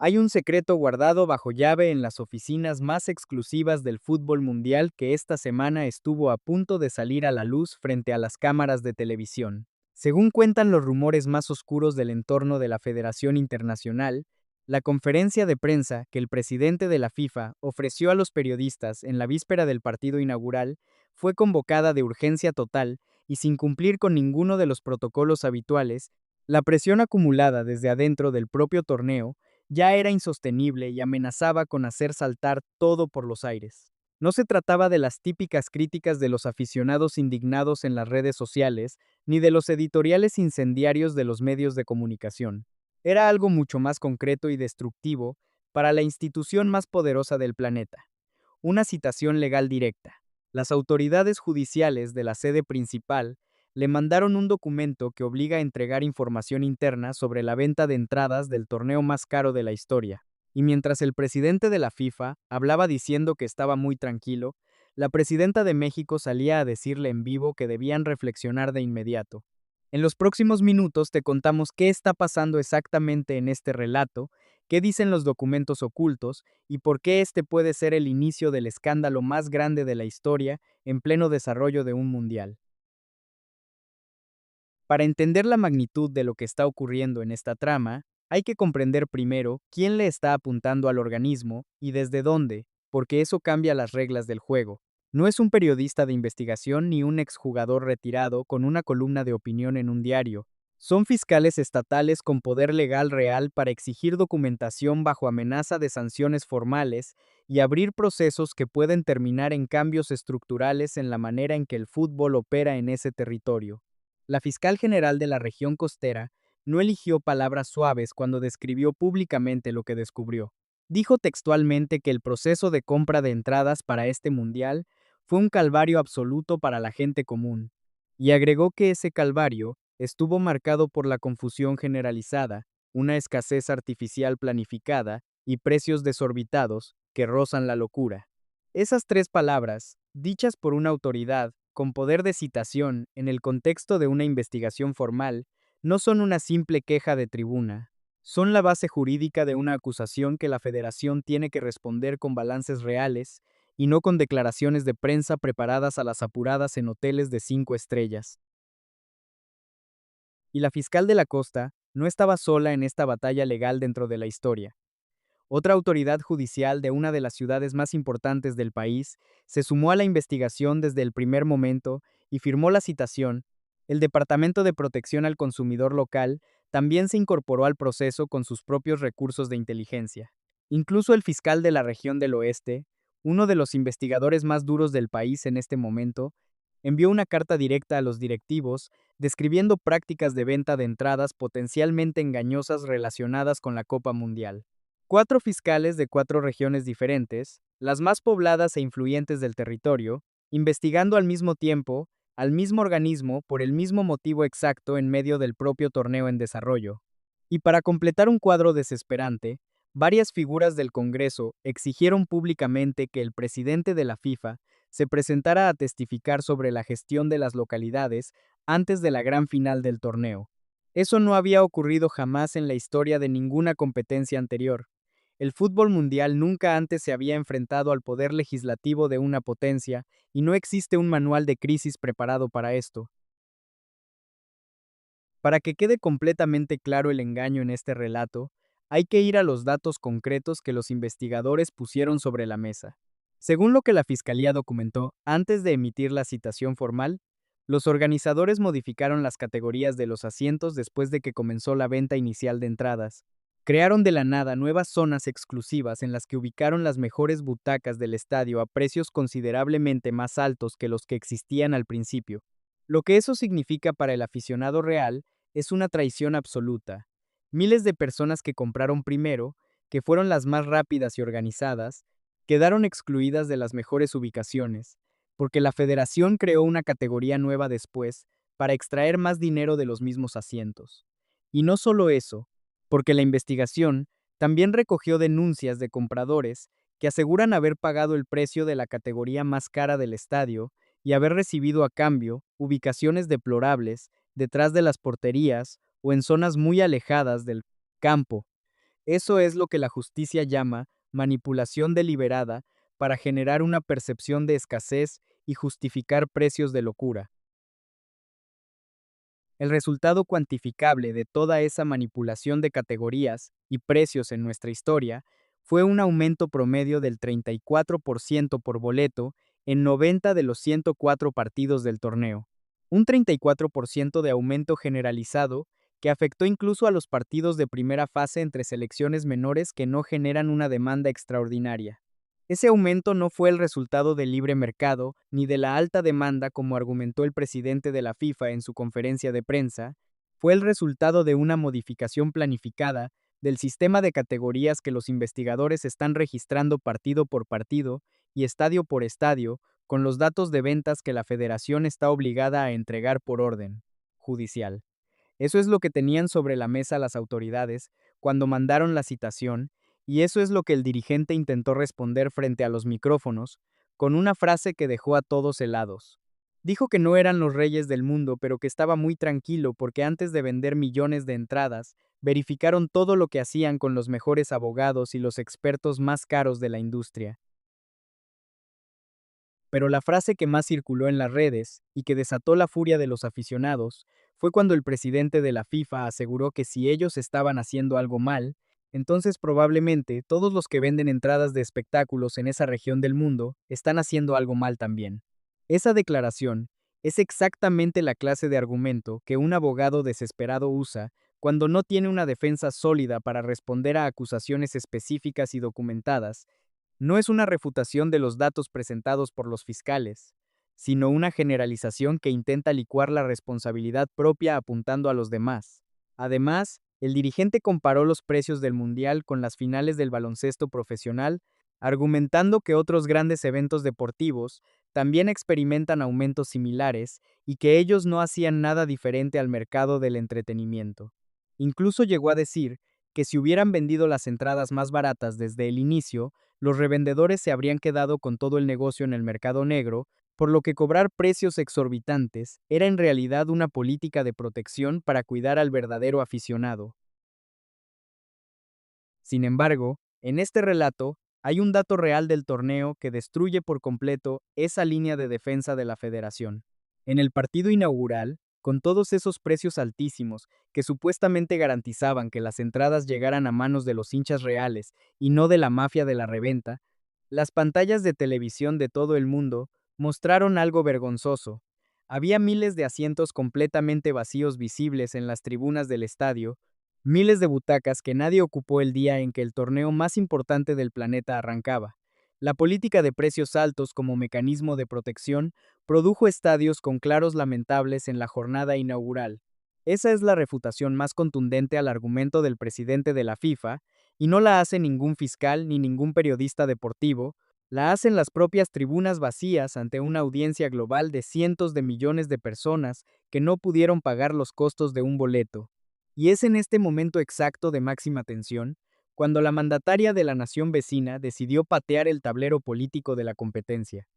Hay un secreto guardado bajo llave en las oficinas más exclusivas del fútbol mundial que esta semana estuvo a punto de salir a la luz frente a las cámaras de televisión. Según cuentan los rumores más oscuros del entorno de la Federación Internacional, la conferencia de prensa que el presidente de la FIFA ofreció a los periodistas en la víspera del partido inaugural fue convocada de urgencia total y sin cumplir con ninguno de los protocolos habituales. La presión acumulada desde adentro del propio torneo ya era insostenible y amenazaba con hacer saltar todo por los aires. No se trataba de las típicas críticas de los aficionados indignados en las redes sociales, ni de los editoriales incendiarios de los medios de comunicación. Era algo mucho más concreto y destructivo para la institución más poderosa del planeta. Una citación legal directa. Las autoridades judiciales de la sede principal le mandaron un documento que obliga a entregar información interna sobre la venta de entradas del torneo más caro de la historia. Y mientras el presidente de la FIFA hablaba diciendo que estaba muy tranquilo, la presidenta de México salía a decirle en vivo que debían reflexionar de inmediato. En los próximos minutos te contamos qué está pasando exactamente en este relato, qué dicen los documentos ocultos y por qué este puede ser el inicio del escándalo más grande de la historia en pleno desarrollo de un mundial. Para entender la magnitud de lo que está ocurriendo en esta trama, hay que comprender primero quién le está apuntando al organismo y desde dónde, porque eso cambia las reglas del juego. No es un periodista de investigación ni un exjugador retirado con una columna de opinión en un diario. Son fiscales estatales con poder legal real para exigir documentación bajo amenaza de sanciones formales y abrir procesos que pueden terminar en cambios estructurales en la manera en que el fútbol opera en ese territorio. La fiscal general de la región costera no eligió palabras suaves cuando describió públicamente lo que descubrió. Dijo textualmente que el proceso de compra de entradas para este mundial fue un calvario absoluto para la gente común, y agregó que ese calvario estuvo marcado por la confusión generalizada, una escasez artificial planificada y precios desorbitados que rozan la locura. Esas tres palabras, dichas por una autoridad con poder de citación en el contexto de una investigación formal, no son una simple queja de tribuna. Son la base jurídica de una acusación que la Federación tiene que responder con balances reales y no con declaraciones de prensa preparadas a las apuradas en hoteles de 5 estrellas. Y la fiscal de la Costa no estaba sola en esta batalla legal dentro de la historia. Otra autoridad judicial de una de las ciudades más importantes del país se sumó a la investigación desde el primer momento y firmó la citación. El Departamento de Protección al Consumidor local también se incorporó al proceso con sus propios recursos de inteligencia. Incluso el fiscal de la región del oeste, uno de los investigadores más duros del país en este momento, envió una carta directa a los directivos describiendo prácticas de venta de entradas potencialmente engañosas relacionadas con la Copa Mundial. 4 fiscales de 4 regiones diferentes, las más pobladas e influyentes del territorio, investigando al mismo tiempo, al mismo organismo por el mismo motivo exacto en medio del propio torneo en desarrollo. Y para completar un cuadro desesperante, varias figuras del Congreso exigieron públicamente que el presidente de la FIFA se presentara a testificar sobre la gestión de las localidades antes de la gran final del torneo. Eso no había ocurrido jamás en la historia de ninguna competencia anterior. El fútbol mundial nunca antes se había enfrentado al poder legislativo de una potencia, y no existe un manual de crisis preparado para esto. Para que quede completamente claro el engaño en este relato, hay que ir a los datos concretos que los investigadores pusieron sobre la mesa. Según lo que la Fiscalía documentó antes de emitir la citación formal, los organizadores modificaron las categorías de los asientos después de que comenzó la venta inicial de entradas. Crearon de la nada nuevas zonas exclusivas en las que ubicaron las mejores butacas del estadio a precios considerablemente más altos que los que existían al principio. Lo que eso significa para el aficionado real es una traición absoluta. Miles de personas que compraron primero, que fueron las más rápidas y organizadas, quedaron excluidas de las mejores ubicaciones, porque la federación creó una categoría nueva después para extraer más dinero de los mismos asientos. Y no solo eso, porque la investigación también recogió denuncias de compradores que aseguran haber pagado el precio de la categoría más cara del estadio y haber recibido a cambio ubicaciones deplorables detrás de las porterías o en zonas muy alejadas del campo. Eso es lo que la justicia llama manipulación deliberada para generar una percepción de escasez y justificar precios de locura. El resultado cuantificable de toda esa manipulación de categorías y precios en nuestra historia fue un aumento promedio del 34% por boleto en 90 de los 104 partidos del torneo. Un 34% de aumento generalizado que afectó incluso a los partidos de primera fase entre selecciones menores que no generan una demanda extraordinaria. Ese aumento no fue el resultado del libre mercado ni de la alta demanda como argumentó el presidente de la FIFA en su conferencia de prensa, fue el resultado de una modificación planificada del sistema de categorías que los investigadores están registrando partido por partido y estadio por estadio con los datos de ventas que la federación está obligada a entregar por orden judicial. Eso es lo que tenían sobre la mesa las autoridades cuando mandaron la citación, y eso es lo que el dirigente intentó responder frente a los micrófonos, con una frase que dejó a todos helados. Dijo que no eran los reyes del mundo, pero que estaba muy tranquilo porque antes de vender millones de entradas, verificaron todo lo que hacían con los mejores abogados y los expertos más caros de la industria. Pero la frase que más circuló en las redes y que desató la furia de los aficionados fue cuando el presidente de la FIFA aseguró que si ellos estaban haciendo algo mal, entonces probablemente todos los que venden entradas de espectáculos en esa región del mundo están haciendo algo mal también. Esa declaración es exactamente la clase de argumento que un abogado desesperado usa cuando no tiene una defensa sólida para responder a acusaciones específicas y documentadas. No es una refutación de los datos presentados por los fiscales, sino una generalización que intenta licuar la responsabilidad propia apuntando a los demás. Además, el dirigente comparó los precios del Mundial con las finales del baloncesto profesional, argumentando que otros grandes eventos deportivos también experimentan aumentos similares y que ellos no hacían nada diferente al mercado del entretenimiento. Incluso llegó a decir que si hubieran vendido las entradas más baratas desde el inicio, los revendedores se habrían quedado con todo el negocio en el mercado negro, por lo que cobrar precios exorbitantes era en realidad una política de protección para cuidar al verdadero aficionado. Sin embargo, en este relato, hay un dato real del torneo que destruye por completo esa línea de defensa de la federación. En el partido inaugural, con todos esos precios altísimos que supuestamente garantizaban que las entradas llegaran a manos de los hinchas reales y no de la mafia de la reventa, las pantallas de televisión de todo el mundo mostraron algo vergonzoso. Había miles de asientos completamente vacíos visibles en las tribunas del estadio, miles de butacas que nadie ocupó el día en que el torneo más importante del planeta arrancaba. La política de precios altos como mecanismo de protección produjo estadios con claros lamentables en la jornada inaugural. Esa es la refutación más contundente al argumento del presidente de la FIFA, y no la hace ningún fiscal ni ningún periodista deportivo, la hacen las propias tribunas vacías ante una audiencia global de cientos de millones de personas que no pudieron pagar los costos de un boleto. Y es en este momento exacto de máxima tensión, cuando la mandataria de la nación vecina decidió patear el tablero político de la competencia.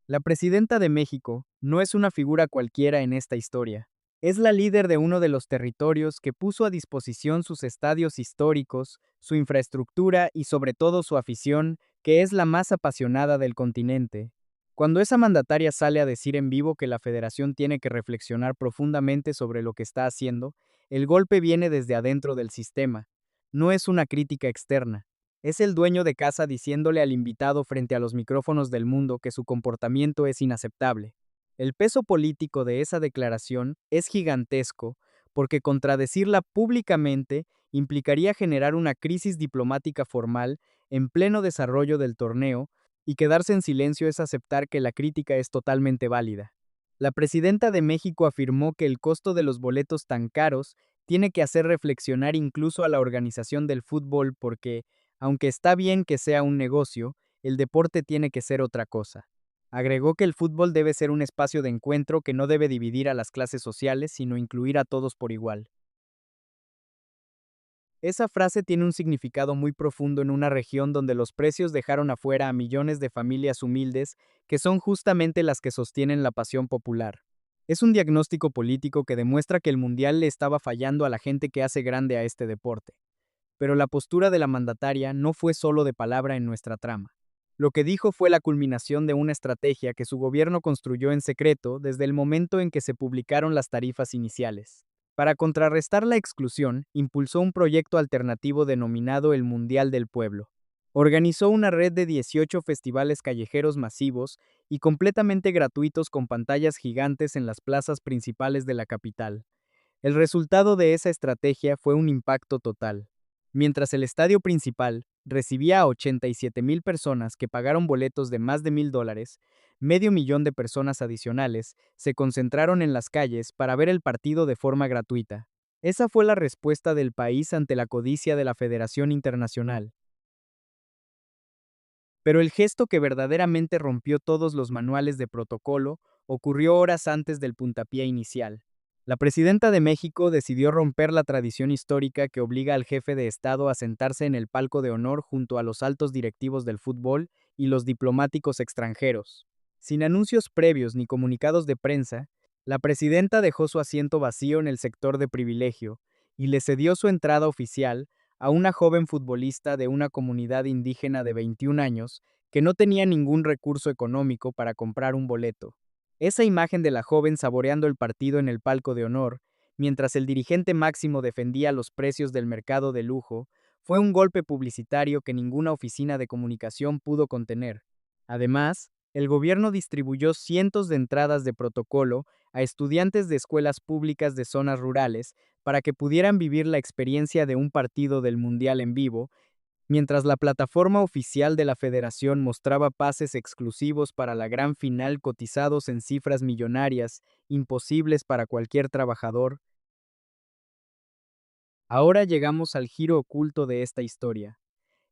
La presidenta de México no es una figura cualquiera en esta historia. Es la líder de uno de los territorios que puso a disposición sus estadios históricos, su infraestructura y sobre todo su afición, que es la más apasionada del continente. Cuando esa mandataria sale a decir en vivo que la federación tiene que reflexionar profundamente sobre lo que está haciendo, el golpe viene desde adentro del sistema. No es una crítica externa. Es el dueño de casa diciéndole al invitado frente a los micrófonos del mundo que su comportamiento es inaceptable. El peso político de esa declaración es gigantesco, porque contradecirla públicamente implicaría generar una crisis diplomática formal en pleno desarrollo del torneo, y quedarse en silencio es aceptar que la crítica es totalmente válida. La presidenta de México afirmó que el costo de los boletos tan caros tiene que hacer reflexionar incluso a la organización del fútbol porque, aunque está bien que sea un negocio, el deporte tiene que ser otra cosa. Agregó que el fútbol debe ser un espacio de encuentro que no debe dividir a las clases sociales, sino incluir a todos por igual. Esa frase tiene un significado muy profundo en una región donde los precios dejaron afuera a millones de familias humildes que son justamente las que sostienen la pasión popular. Es un diagnóstico político que demuestra que el Mundial le estaba fallando a la gente que hace grande a este deporte. Pero la postura de la mandataria no fue solo de palabra en nuestra trama. Lo que dijo fue la culminación de una estrategia que su gobierno construyó en secreto desde el momento en que se publicaron las tarifas iniciales. Para contrarrestar la exclusión, impulsó un proyecto alternativo denominado el Mundial del Pueblo. Organizó una red de 18 festivales callejeros masivos y completamente gratuitos con pantallas gigantes en las plazas principales de la capital. El resultado de esa estrategia fue un impacto total. Mientras el estadio principal recibía a 87,000 personas que pagaron boletos de más de $1,000, medio millón de personas adicionales se concentraron en las calles para ver el partido de forma gratuita. Esa fue la respuesta del país ante la codicia de la Federación Internacional. Pero el gesto que verdaderamente rompió todos los manuales de protocolo ocurrió horas antes del puntapié inicial. La presidenta de México decidió romper la tradición histórica que obliga al jefe de Estado a sentarse en el palco de honor junto a los altos directivos del fútbol y los diplomáticos extranjeros. Sin anuncios previos ni comunicados de prensa, la presidenta dejó su asiento vacío en el sector de privilegio y le cedió su entrada oficial a una joven futbolista de una comunidad indígena de 21 años que no tenía ningún recurso económico para comprar un boleto. Esa imagen de la joven saboreando el partido en el palco de honor, mientras el dirigente máximo defendía los precios del mercado de lujo, fue un golpe publicitario que ninguna oficina de comunicación pudo contener. Además, el gobierno distribuyó cientos de entradas de protocolo a estudiantes de escuelas públicas de zonas rurales para que pudieran vivir la experiencia de un partido del Mundial en vivo, mientras la plataforma oficial de la federación mostraba pases exclusivos para la gran final cotizados en cifras millonarias, imposibles para cualquier trabajador. Ahora llegamos al giro oculto de esta historia.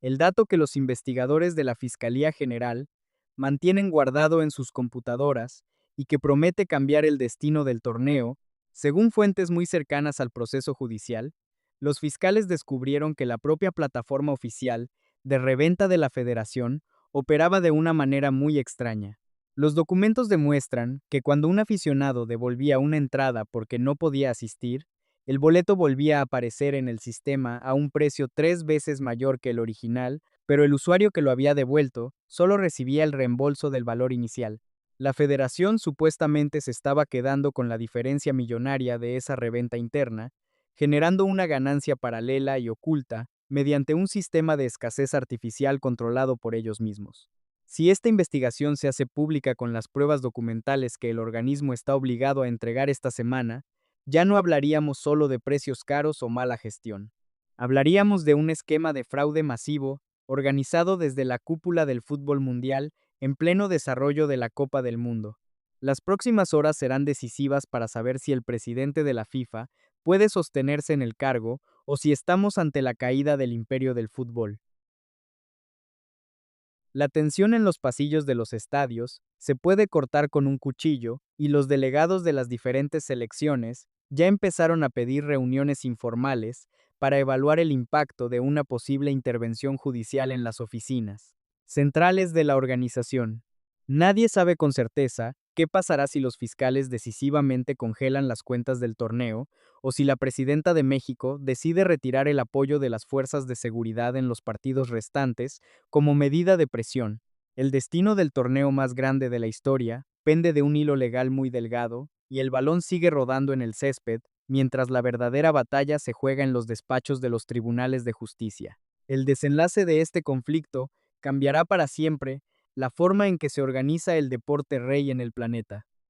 El dato que los investigadores de la Fiscalía General mantienen guardado en sus computadoras y que promete cambiar el destino del torneo, según fuentes muy cercanas al proceso judicial, los fiscales descubrieron que la propia plataforma oficial de reventa de la Federación operaba de una manera muy extraña. Los documentos demuestran que cuando un aficionado devolvía una entrada porque no podía asistir, el boleto volvía a aparecer en el sistema a un precio 3 veces mayor que el original, pero el usuario que lo había devuelto solo recibía el reembolso del valor inicial. La federación supuestamente se estaba quedando con la diferencia millonaria de esa reventa interna, generando una ganancia paralela y oculta mediante un sistema de escasez artificial controlado por ellos mismos. Si esta investigación se hace pública con las pruebas documentales que el organismo está obligado a entregar esta semana, ya no hablaríamos solo de precios caros o mala gestión. Hablaríamos de un esquema de fraude masivo, organizado desde la cúpula del fútbol mundial en pleno desarrollo de la Copa del Mundo. Las próximas horas serán decisivas para saber si el presidente de la FIFA puede sostenerse en el cargo o si estamos ante la caída del imperio del fútbol. La tensión en los pasillos de los estadios se puede cortar con un cuchillo y los delegados de las diferentes selecciones ya empezaron a pedir reuniones informales para evaluar el impacto de una posible intervención judicial en las oficinas centrales de la organización. Nadie sabe con certeza qué pasará si los fiscales decisivamente congelan las cuentas del torneo o si la presidenta de México decide retirar el apoyo de las fuerzas de seguridad en los partidos restantes como medida de presión. El destino del torneo más grande de la historia pende de un hilo legal muy delgado y el balón sigue rodando en el césped mientras la verdadera batalla se juega en los despachos de los tribunales de justicia. El desenlace de este conflicto cambiará para siempre la forma en que se organiza el deporte rey en el planeta.